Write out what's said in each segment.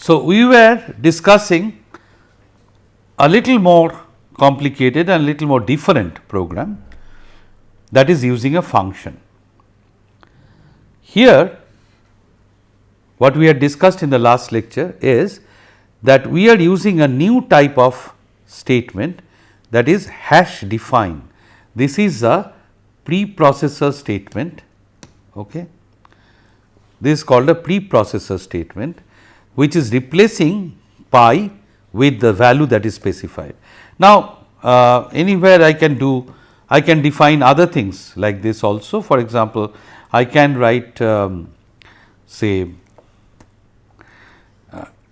So, we were discussing a little more complicated and little more different program, that is using a function. Here what we had discussed in the last lecture is that we are using a new type of statement, that is hash define. This is a preprocessor statement. Okay. This is called a preprocessor statement, which is replacing pi with the value that is specified. Now, anywhere I can define other things like this also. For example, I can write say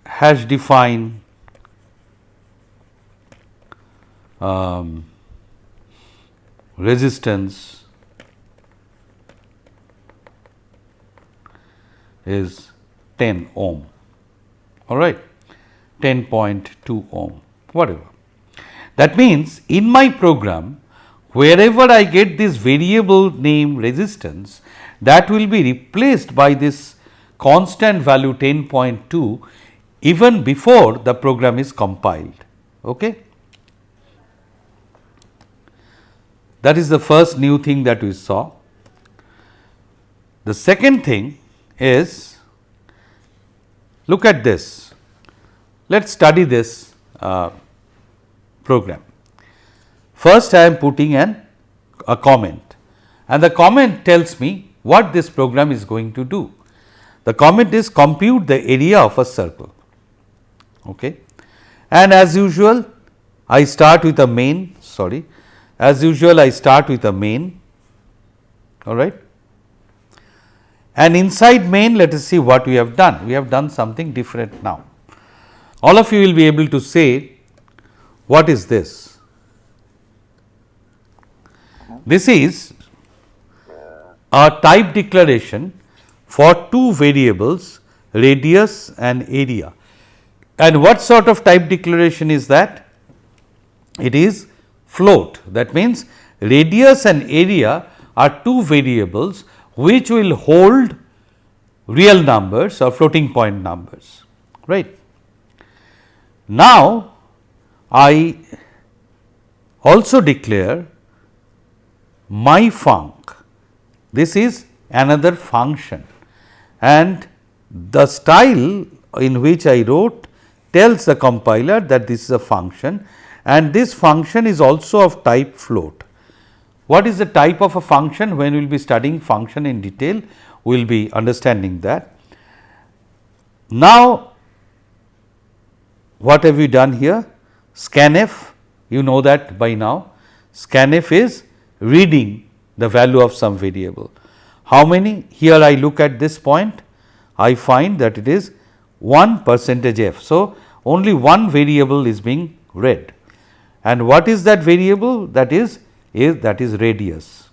hash define resistance is 10 ohm, all right, 10.2 ohm, whatever. That means, in my program, wherever I get this variable name resistance, that will be replaced by this constant value 10.2 even before the program is compiled. Okay. That is the first new thing that we saw. The second thing is, look at this. Let us study this program. First, I am putting a comment, and the comment tells me what this program is going to do. The comment is compute the area of a circle. Okay. And as usual, I start with a main, as usual I start with a main, all right. And inside main, let us see what we have done. We have done something different now. All of you will be able to say, what is this? This is a type declaration for two variables, radius and area. And what sort of type declaration is that? It is float. That means, radius and area are two variables which will hold real numbers or floating point numbers, right. Now, I also declare my func. This is another function, and the style in which I wrote tells the compiler that this is a function, and this function is also of type float. What is the type of a function? When we will be studying function in detail, we will be understanding that. Now, what have we done here? Scanf, you know that by now. Scanf is reading the value of some variable. How many? Here I look at this point, I find that it is 1%f. So, only one variable is being read, and what is that variable? That is radius,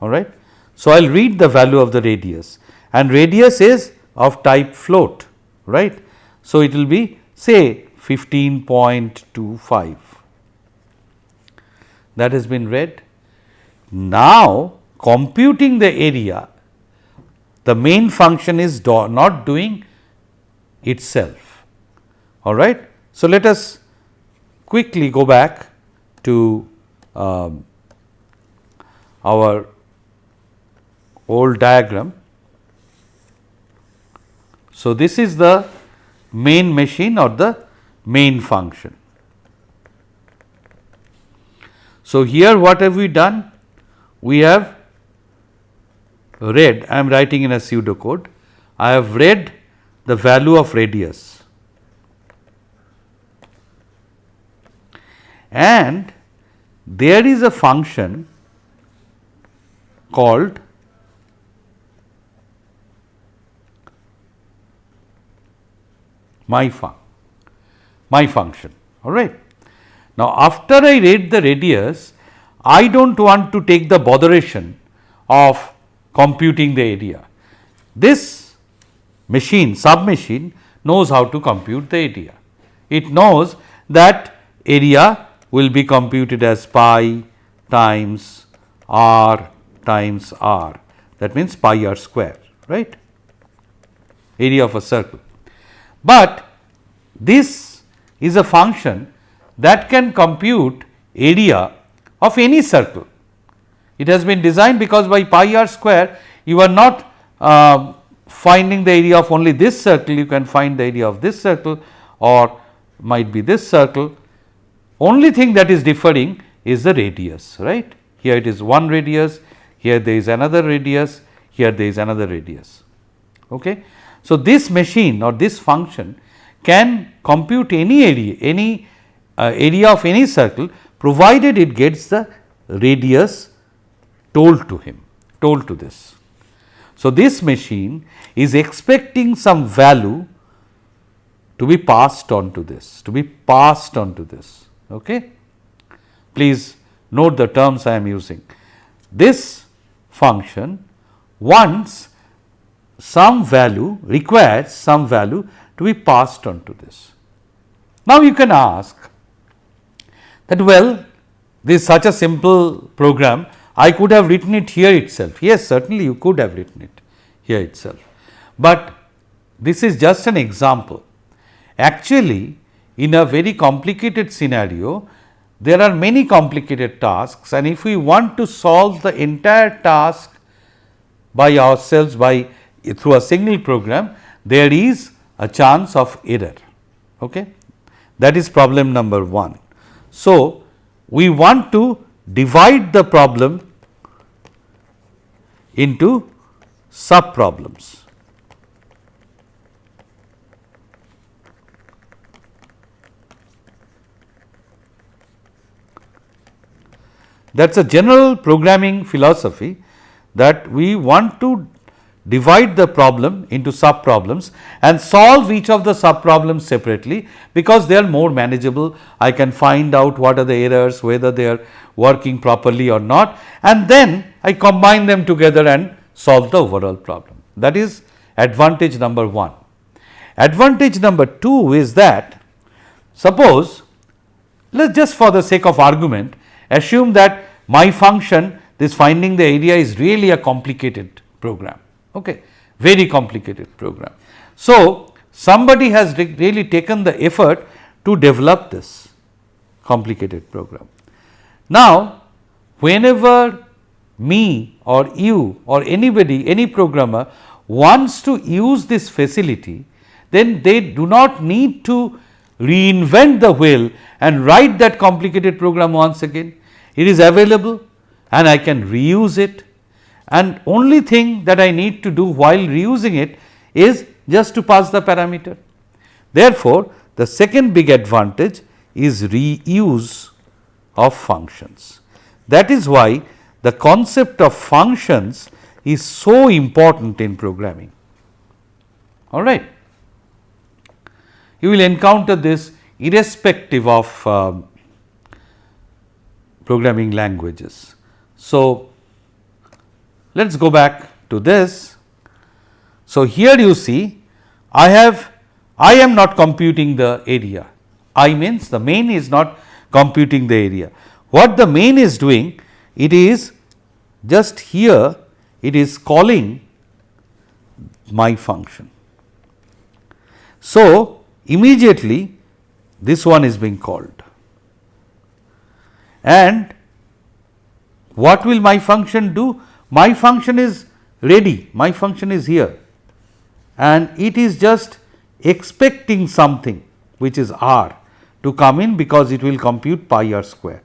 all right. So, I will read the value of the radius, and radius is of type float, right. So, it will be say 15.25, that has been read. Now, computing the area, the main function is not doing itself, all right. So, let us quickly go back to our old diagram. So, this is the main machine or the main function. So, here what have we done? We have read, I am writing in a pseudocode, I have read the value of radius, and there is a function called my function, all right. Now, after I read the radius, I do not want to take the botheration of computing the area. This machine, sub-machine, knows how to compute the area. It knows that area will be computed as pi times r times r, that means pi r square, right, area of a circle. but this is a function that can compute area of any circle. It has been designed because by pi r square you are not finding the area of only this circle, you can find the area of this circle or might be this circle. Only thing that is differing is the radius, right. Here it is one radius, here there is another radius, here there is another radius. Okay. So, this machine or this function can compute any area of any circle, provided it gets the radius told to him, told to this. So, this machine is expecting some value to be passed on to this, Okay. Please note the terms I am using. This function wants some value, requires some value to be passed on to this. Now, you can ask that, well, this is such a simple program, I could have written it here itself. Yes, certainly you could have written it here itself, but this is just an example. Actually, in a very complicated scenario, there are many complicated tasks, and if we want to solve the entire task by ourselves through a single program, there is a chance of error. Okay? That is problem number 1. So, we want to divide the problem into sub problems. That is a general programming philosophy, that we want to divide the problem into sub problems and solve each of the sub problems separately, because they are more manageable. I can find out what are the errors, whether they are working properly or not, and then I combine them together and solve the overall problem. That is advantage number 1. Advantage number 2 is that, suppose, let us just for the sake of argument assume that my function, this finding the area, is really a complicated program. Okay, very complicated program. So, somebody has really taken the effort to develop this complicated program. Now, whenever me or you or anybody, any programmer wants to use this facility, then they do not need to reinvent the wheel and write that complicated program once again. It is available and I can reuse it, and only thing that I need to do while reusing it is just to pass the parameter. Therefore, the second big advantage is reuse of functions. That is why the concept of functions is so important in programming. All right. You will encounter this irrespective of programming languages. So, let us go back to this. So, here you see I am not computing the area. I means the main is not computing the area. What the main is doing, it is just here, it is calling my function. So, immediately this one is being called, and what will my function do? My function is ready, my function is here, and it is just expecting something which is r to come in, because it will compute pi r square.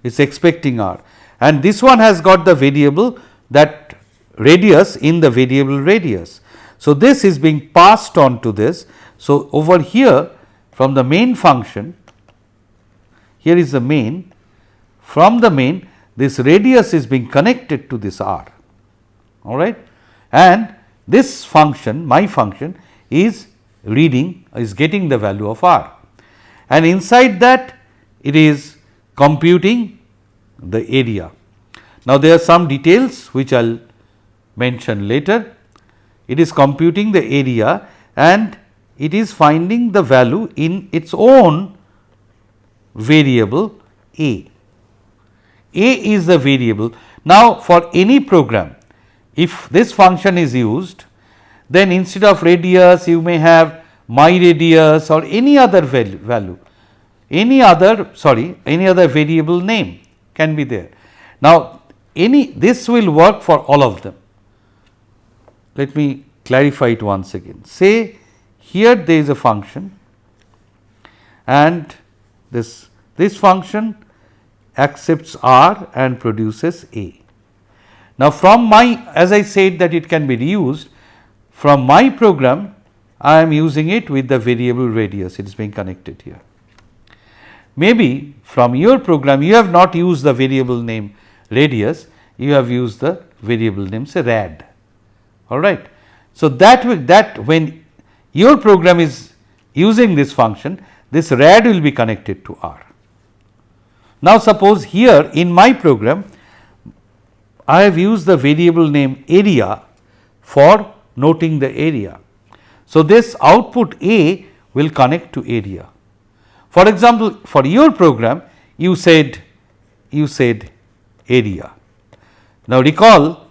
It is expecting r, and this one has got the variable, that radius in the variable radius. So, this is being passed on to this. So, over here from the main function, here is the main, from the main this radius is being connected to this r, all right, and this function, my function, is reading, is getting the value of r, and inside that it is computing the area. Now, there are some details which I will mention later. It is computing the area and it is finding the value in its own variable a. A is the variable. Now, for any program, if this function is used, then instead of radius you may have my radius or any other value, any other variable name can be there. Now, this will work for all of them. Let me clarify it once again. Say here there is a function and this function accepts R and produces A. Now, from as I said that it can be reused, from my program I am using it with the variable radius, it is being connected here. Maybe from your program you have not used the variable name radius, you have used the variable name say rad, all right. So, that when your program is using this function, this rad will be connected to R. Now, suppose here in my program I have used the variable name area for noting the area. So, this output A will connect to area. For example, for your program you said area. Now, recall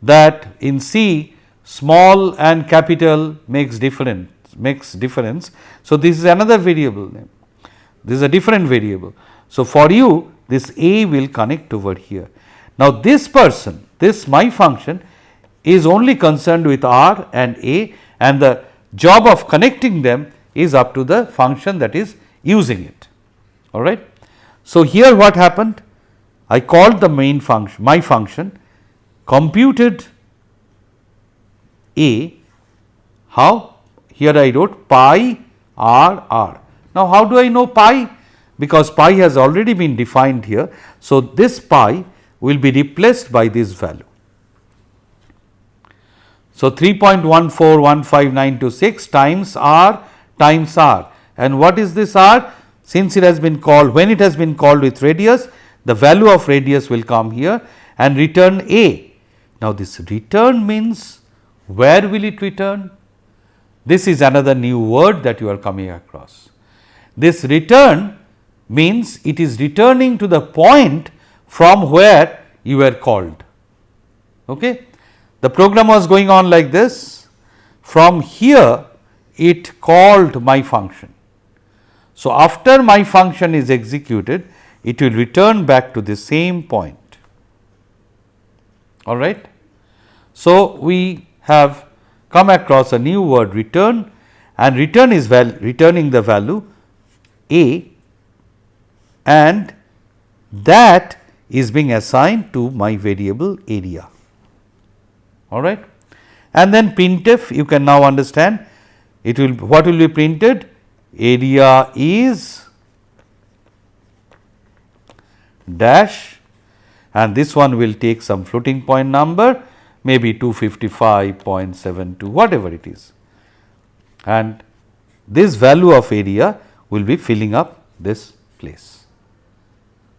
that in C small and capital makes difference. So, this is another variable name, this is a different variable. So, for you this A will connect over here. Now, this my function is only concerned with R and A, and the job of connecting them is up to the function that is using it, all right. So, here what happened, I called the main function, my function, computed A, how? Here I wrote pi R R. Now, how do I know pi? Because pi has already been defined here. So, this pi will be replaced by this value. So, 3.1415926 times R, and what is this R? Since it has been called, when it has been called with radius, the value of radius will come here and return A. Now, this return means where will it return? This is another new word that you are coming across. This return means it is returning to the point from where you were called. Okay? The program was going on like this, from here it called my function. So, after my function is executed, it will return back to the same point, all right. So, we have come across a new word return, and return is returning the value A, and that is being assigned to my variable area, all right. And then printf, you can now understand it will, what will be printed? Area is dash, and this one will take some floating point number, maybe 255.72, whatever it is, and this value of area will be filling up this place.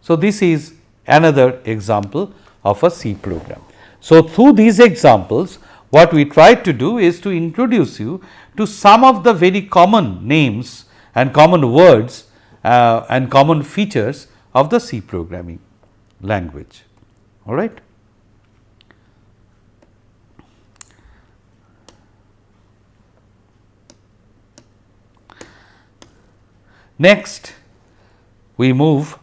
So, this is another example of a C program. So, through these examples, what we tried to do is to introduce you to some of the very common names and common words and common features of the C programming language, all right. Next, we move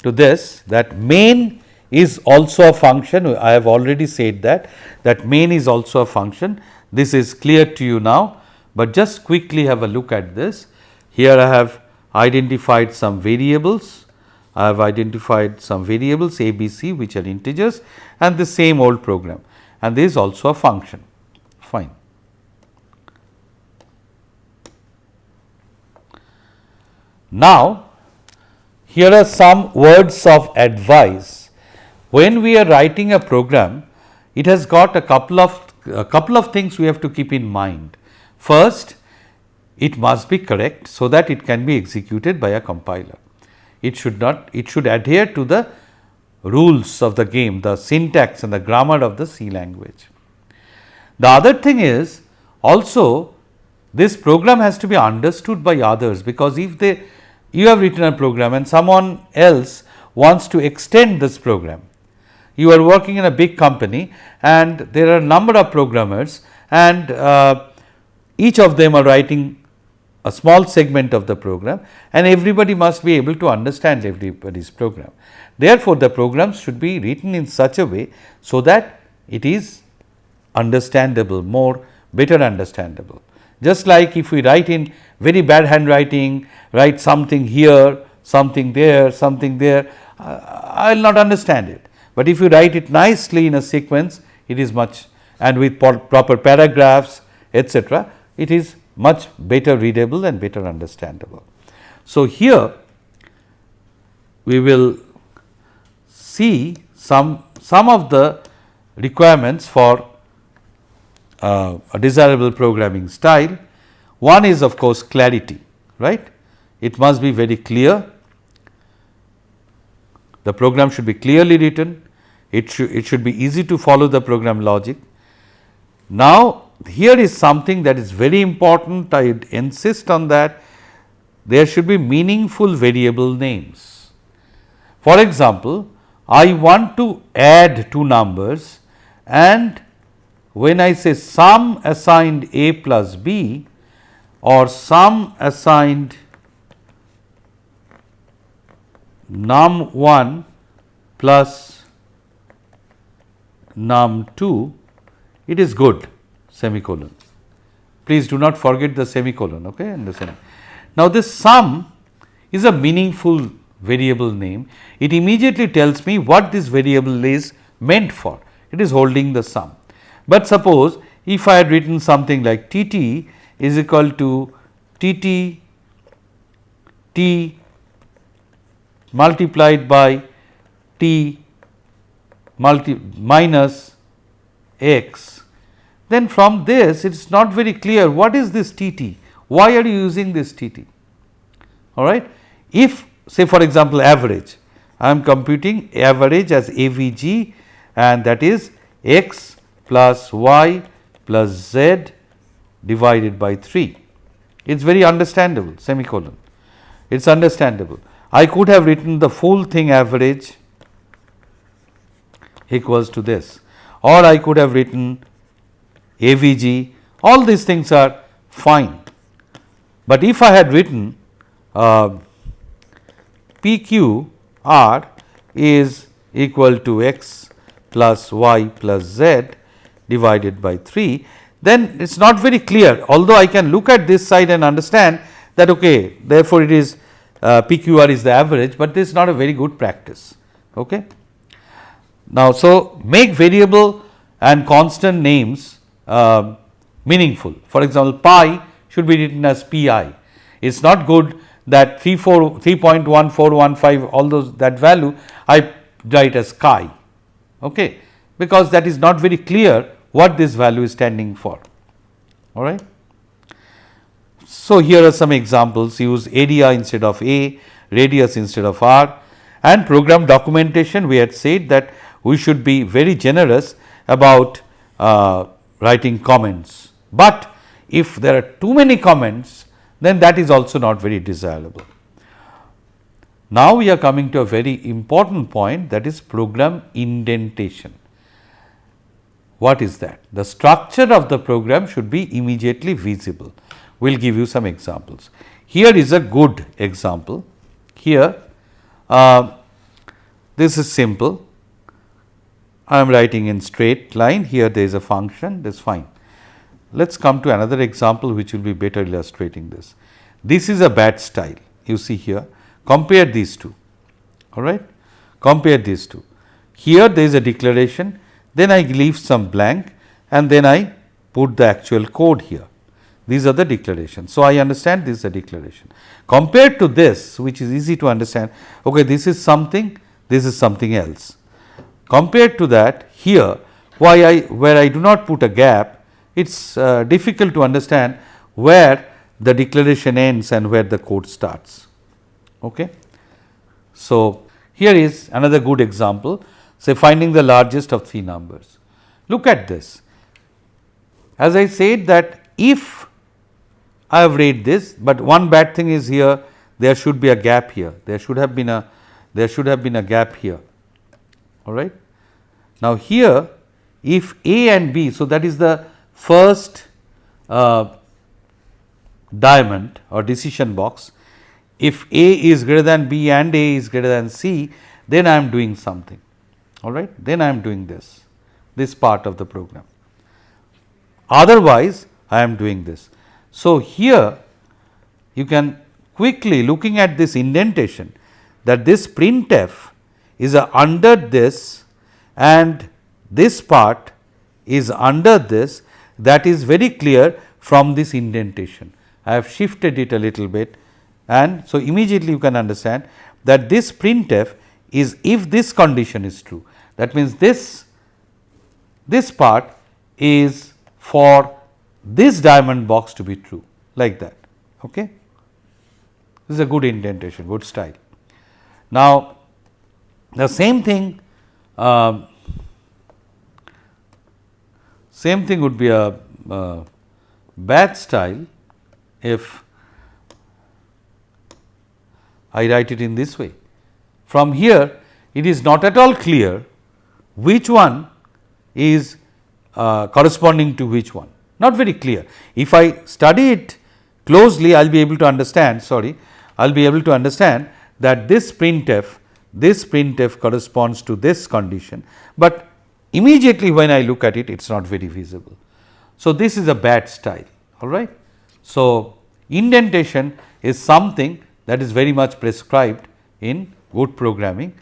to this, that main is also a function. I have already said that main is also a function. This is clear to you now, but just quickly have a look at this. Here I have identified some variables. I have identified some variables A, B, C, which are integers, and the same old program, and this is also a function, fine. Now, here are some words of advice. When we are writing a program, it has got a couple of things we have to keep in mind. First, it must be correct so that it can be executed by a compiler. It should adhere to the rules of the game, the syntax and the grammar of the C language. The other thing is also this program has to be understood by others, because if you have written a program and someone else wants to extend this program, you are working in a big company and there are a number of programmers, and each of them are writing a small segment of the program, and everybody must be able to understand everybody's program. Therefore, the programs should be written in such a way so that it is understandable, better understandable. Just like if we write in very bad handwriting, write something here, something there, I will not understand it. But if you write it nicely in a sequence, it is much, and with proper paragraphs, etc., it is much better readable and better understandable. So, here we will see some of the requirements for a desirable programming style. One is of course clarity, right? It must be very clear. The program should be clearly written. It should be easy to follow the program logic. Now, here is something that is very important. I insist on that. There should be meaningful variable names. For example, I want to add two numbers, and when I say sum assigned a plus b or sum assigned num 1 plus num 2, it is good, semicolon. Please do not forget the semicolon, okay, in the semi. Now, this sum is a meaningful variable name. It immediately tells me what this variable is meant for. It is holding the sum. But suppose if I had written something like Tt is equal to Tt t multiplied by t minus x, then from this it is not very clear what is this Tt, why are you using this Tt, all right. If say for example average, I am computing average as AVG, and that is x plus y plus z divided by 3. It is very understandable, semicolon, it is understandable. I could have written the full thing average equals to this, or I could have written AVG, all these things are fine. But if I had written PQR is equal to x plus y plus z divided by 3, then it is not very clear, although I can look at this side and understand that okay, therefore, it is PQR is the average, but this is not a very good practice. Okay. Now, so make variable and constant names meaningful. For example, pi should be written as pi. It is not good that 3.1415 all those that value I write as chi, okay, because that is not very clear what this value is standing for, all right. So, here are some examples. Use area instead of a, radius instead of r, and program documentation we had said that we should be very generous about writing comments, but if there are too many comments, then that is also not very desirable. Now, we are coming to a very important point, that is program indentation. What is that? The structure of the program should be immediately visible. We will give you some examples. Here is a good example. Here this is simple. I am writing in straight line. Here there is a function, that is fine. Let us come to another example which will be better illustrating this. This is a bad style, you see here. Compare these two, all right. Compare these two. Here there is a declaration, then I leave some blank, and then I put the actual code here. These are the declarations. So, I understand this is a declaration. Compared to this, which is easy to understand, okay, this is something, this is something else. Compared to that, here where I do not put a gap, it is difficult to understand where the declaration ends and where the code starts. Okay. So, here is another good example, say finding the largest of 3 numbers. Look at this. As I said that if I have read this, but one bad thing is here there should be a gap here, there should have been a gap here, all right. Now, here if A and B, so that is the first diamond or decision box, if A is greater than B and A is greater than C, then I am doing something, all right, then I am doing this part of the program, otherwise I am doing this. So, here you can quickly, looking at this indentation, that this printf is under this and this part is under this, that is very clear from this indentation. I have shifted it a little bit, and so immediately you can understand that this printf is if this condition is true. That means, this part is for this diamond box to be true, like that. Okay. This is a good indentation, good style. Now, the same thing would be a bad style if I write it in this way. From here, it is not at all clear which one is corresponding to which one, not very clear. If I study it closely, I will be able to understand, I will be able to understand that this printf corresponds to this condition, but immediately when I look at it, it is not very visible. So, this is a bad style, all right. So, indentation is something that is very much prescribed in good programming.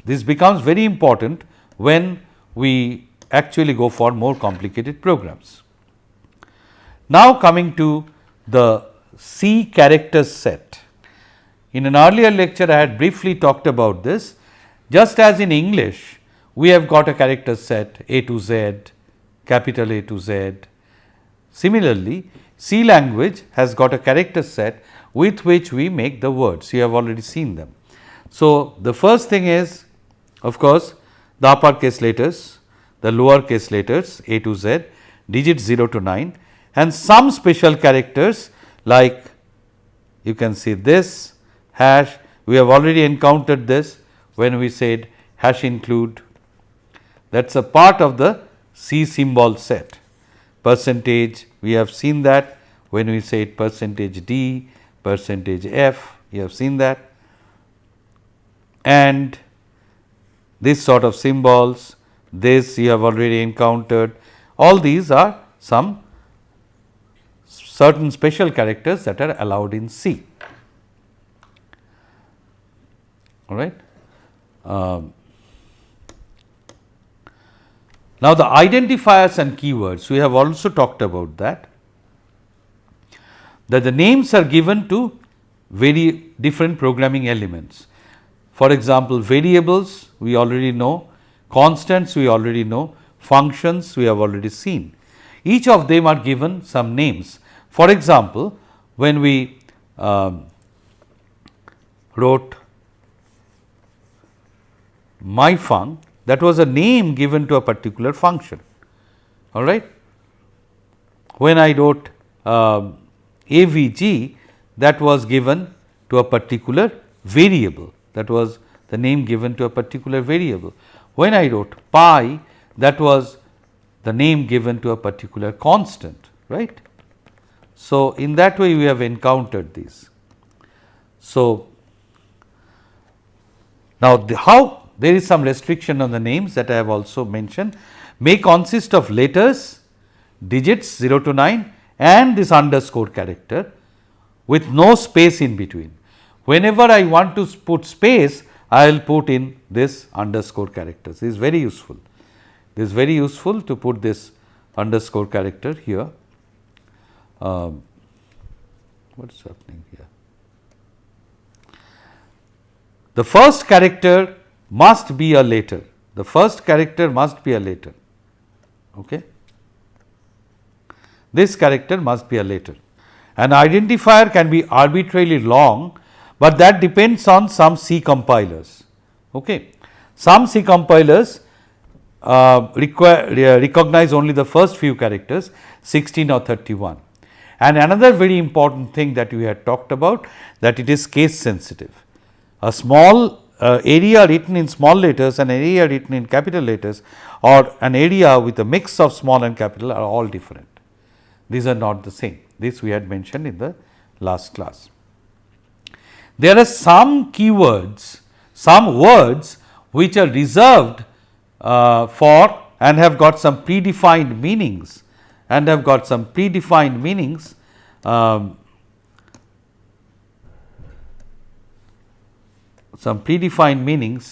This becomes very important when we actually go for more complicated programs. Now, coming to the C character set. In an earlier lecture, I had briefly talked about this. Just as in English, we have got a character set A to Z, capital A to Z. Similarly, C language has got a character set with which we make the words. You have already seen them. So, the first thing is, of course, the uppercase letters, the lowercase letters A to Z, digits 0 to 9, and some special characters like you can see this hash. We have already encountered this when we said hash include, that is a part of the C symbol set. Percentage, we have seen that when we said percentage %d, percentage %f, you have seen that, and this sort of symbols, this you have already encountered. All these are some certain special characters that are allowed in C, all right. Now, the identifiers and keywords, we have also talked about that the names are given to very different programming elements. For example, variables we already know, constants we already know, functions we have already seen. Each of them are given some names. For example, when we wrote myfunc, that was a name given to a particular function, all right. When I wrote avg, that was given to a particular variable, that was the name given to a particular variable. When I wrote pi, that was the name given to a particular constant, right. So, in that way we have encountered these. So, now how there is some restriction on the names that I have also mentioned, may consist of letters, digits 0 to 9 and this underscore character with no space in between. Whenever I want to put space, I will put in this underscore characters. This is very useful. This is very useful to put this underscore character here. What is happening here? The first character must be a letter. The first character must be a letter. Okay. This character must be a letter. An identifier can be arbitrarily long, but that depends on some C compilers. Okay. Some C compilers recognize only the first few characters 16 or 31. And another very important thing that we had talked about, that it is case sensitive. A small area written in small letters and an area written in capital letters, or an area with a mix of small and capital, are all different. These are not the same. This we had mentioned in the last class. There are some keywords, some words which are reserved for and have got some predefined meanings and have got some predefined meanings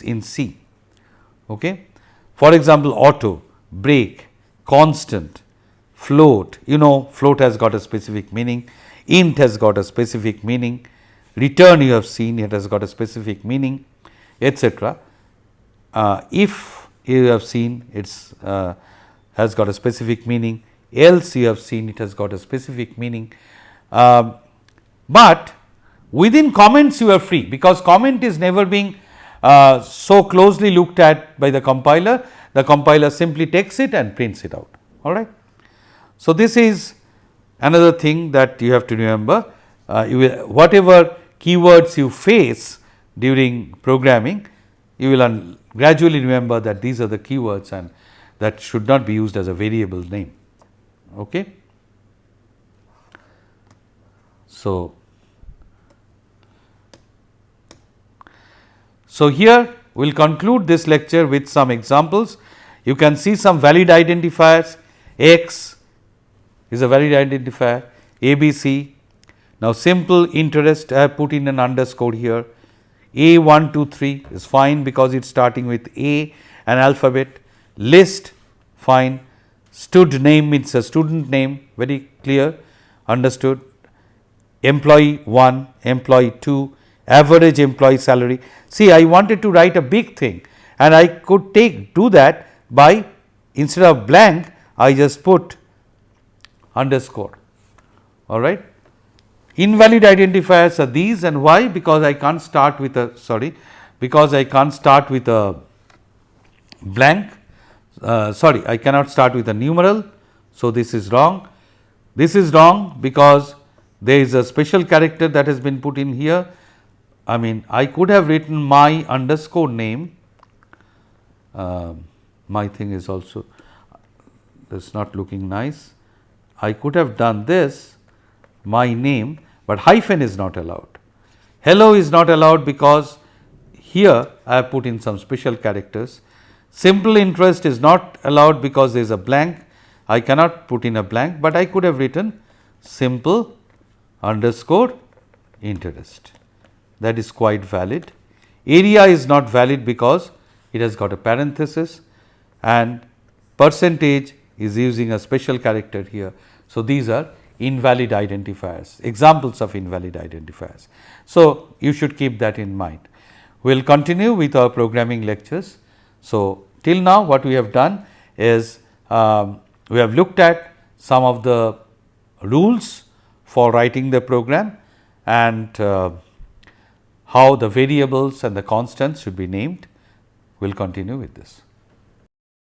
in C. Okay. For example, auto, brake, constant, float, float has got a specific meaning, int has got a specific meaning, return you have seen, it has got a specific meaning, etc. If you have seen, it's has got a specific meaning, else you have seen, it has got a specific meaning. But within comments you are free, because comment is never being so closely looked at by the compiler simply takes it and prints it out, all right. So, this is another thing that you have to remember, whatever keywords you face during programming, you will gradually remember that these are the keywords and that should not be used as a variable name. Okay. So, here we will conclude this lecture with some examples. You can see some valid identifiers. X is a valid identifier, ABC. Now, simple interest, I have put in an underscore here. A123 is fine because it is starting with A, an alphabet. List, fine. Stud name means a student name, very clear, understood. Employee 1, employee 2, average employee salary. See, I wanted to write a big thing and I could do that by, instead of blank, I just put underscore, all right. Invalid identifiers are these, and why? Because I can't start with a blank, I cannot start with a numeral. So, this is wrong. This is wrong because there is a special character that has been put in here. I mean, I could have written my underscore name, my thing is also is not looking nice. I could have done this, my name, but hyphen is not allowed. Hello is not allowed because here I have put in some special characters. Simple interest is not allowed because there is a blank. I cannot put in a blank, but I could have written simple underscore interest. That is quite valid. Area is not valid because it has got a parenthesis, and percentage is using a special character here. So, these are invalid identifiers, examples of invalid identifiers. So, you should keep that in mind. We will continue with our programming lectures. So, till now what we have done is we have looked at some of the rules for writing the program and how the variables and the constants should be named. We will continue with this.